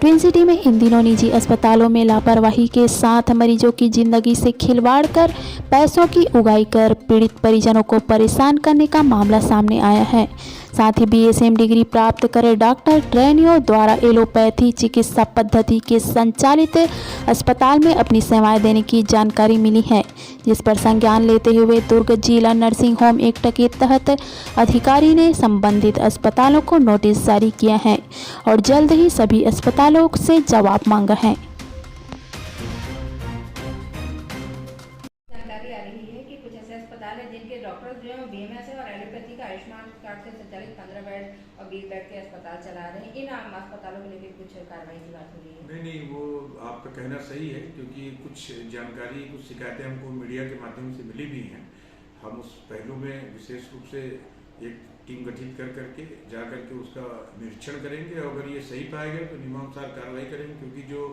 Twin city में इन दिनों निजी अस्पतालों में लापरवाही के साथ मरीजों की जिंदगी से खिलवाड़ कर पैसों की उगाही कर पीड़ित परिजनों को परेशान करने का मामला सामने आया है। साथ ही बीएसएम डिग्री प्राप्त करे डॉक्टर ट्रेनियों द्वारा एलोपैथी चिकित्सा पद्धति के संचालित अस्पताल में अपनी सेवाएं देने की जानकारी मिली है, जिस पर संज्ञान लेते हुए दुर्ग जिला नर्सिंग होम एक्ट के तहत अधिकारी ने संबंधित अस्पतालों को नोटिस जारी किया है और जल्द ही सभी अस्पतालों से जवाब मांगा है। जानकारी आ रही है कि कुछ ऐसे अस्पताल हैं जिनके डॉक्टर जो है वो बीएमएस है और एलोपैथी का आयुष्मान कार्ड से संचालित 15 बेड और 20 बेड के अस्पताल चला रहे हैं। इन अस्पतालों को लेकर कुछ कार्रवाई की बात हो रही है? नहीं, वो आपका कहना सही है, क्योंकि कुछ जानकारी, कुछ शिकायतें हमको मीडिया के माध्यम से मिली भी हैं। हम उस पहलू में विशेष रूप से एक टीम गठित कर करके जा करके उसका निरीक्षण करेंगे और अगर ये सही पाया गया तो नियमानुसार कार्रवाई करेंगे, क्योंकि जो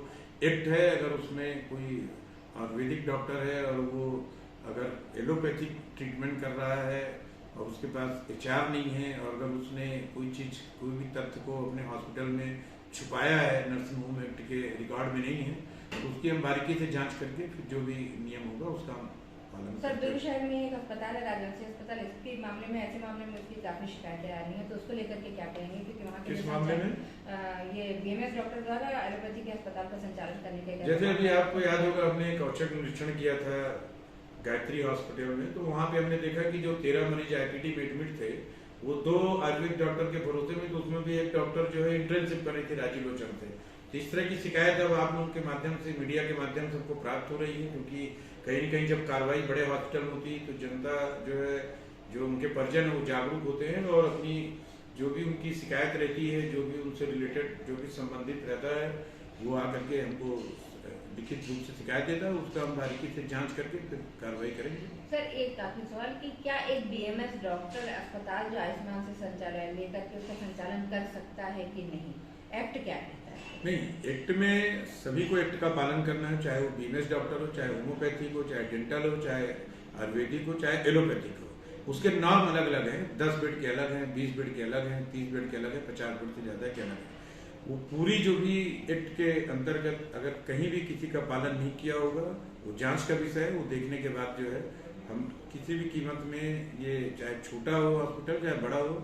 एक्ट है, अगर उसमें कोई आयुर्वेदिक डॉक्टर है और वो अगर एलोपैथिक ट्रीटमेंट कर रहा है और उसके पास एचआर नहीं है और अगर उसने कोई चीज़, कोई भी तथ्य को अपने हॉस्पिटल में छुपाया है, नर्सिंग होम एक्ट के रिकॉर्ड में नहीं है, तो उसकी हम बारीकी से जांच करके फिर जो भी नियम होगा उसका हम पालन सर, दुर्ग शहर में एक अस्पताल है, राजवंशी अस्पताल, इसके मामले में, ऐसे मामले में उसकी काफी शिकायतें आ रही हैं, तो उसको लेकर के क्या कहेंगे? क्योंकि वहाँ किस मामले में ये बीएमएस डॉक्टर द्वारा एलोपैथी के अस्पताल का संचालन करने के, जैसे अभी आपको याद होगा, हमने एक औचक निरीक्षण किया था गायत्री हॉस्पिटल में, तो वहाँ पे हमने देखा कि जो 13 मरीज आईपीडी में एडमिट थे, वो 2 आयुर्वेदिक डॉक्टर के भरोसे में, तो उसमें भी एक डॉक्टर जो है इंटर्नशिप कर रही थी, राजीव लोचन थे। तो इस तरह की शिकायत अब आप लोगों के माध्यम से, मीडिया के माध्यम से हमको प्राप्त हो रही है, क्योंकि कहीं न कहीं जब कार्रवाई बड़े हॉस्पिटल में होती है तो जनता जो है, जो उनके परिजन है वो जागरूक होते हैं और अपनी जो भी उनकी शिकायत रहती है, जो भी उनसे रिलेटेड, जो भी संबंधित रहता है, वो आकर के हमको लिखित रूप से शिकायत देता है, उसका हम बारीकी से जांच करके फिर कार्रवाई करेंगे। सर, एक काफी सवाल कि क्या एक बीएमएस डॉक्टर अस्पताल जो आयुष्मान से संचालन लेकर के उसका संचालन कर सकता है कि नहीं? एक्ट क्या कहता है? नहीं, एक्ट में सभी को एक्ट का पालन करना है, चाहे वो बीएमएस डॉक्टर हो, चाहे होम्योपैथिक हो, चाहे डेंटल हो, चाहे आयुर्वेदिक हो, चाहे एलोपैथिक हो। उसके नॉर्म अलग अलग हैं, 10 बेड के अलग हैं, 20 बेड के अलग हैं, 30 बेड के अलग है, 50 बेड से ज्यादा के अलग है। वो पूरी जो भी एक्ट के अंतर्गत अगर कहीं भी किसी का पालन नहीं किया होगा, वो जांच का विषय है। वो देखने के बाद जो है, हम किसी भी कीमत में, ये चाहे छोटा हो हॉस्पिटल चाहे बड़ा हो,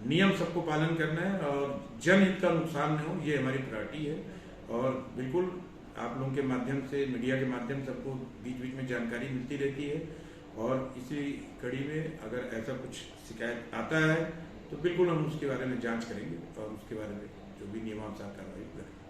नियम सबको पालन करना है और जनहित का नुकसान न हो, ये हमारी प्रायोरिटी है। और बिल्कुल आप लोगों के माध्यम से, मीडिया के माध्यम से सबको बीच बीच में जानकारी मिलती रहती है और इसी कड़ी में अगर ऐसा कुछ शिकायत आता है तो बिल्कुल हम उसके बारे में जांच करेंगे और उसके बारे में जो भी नियमानुसार कार्रवाई करेंगे।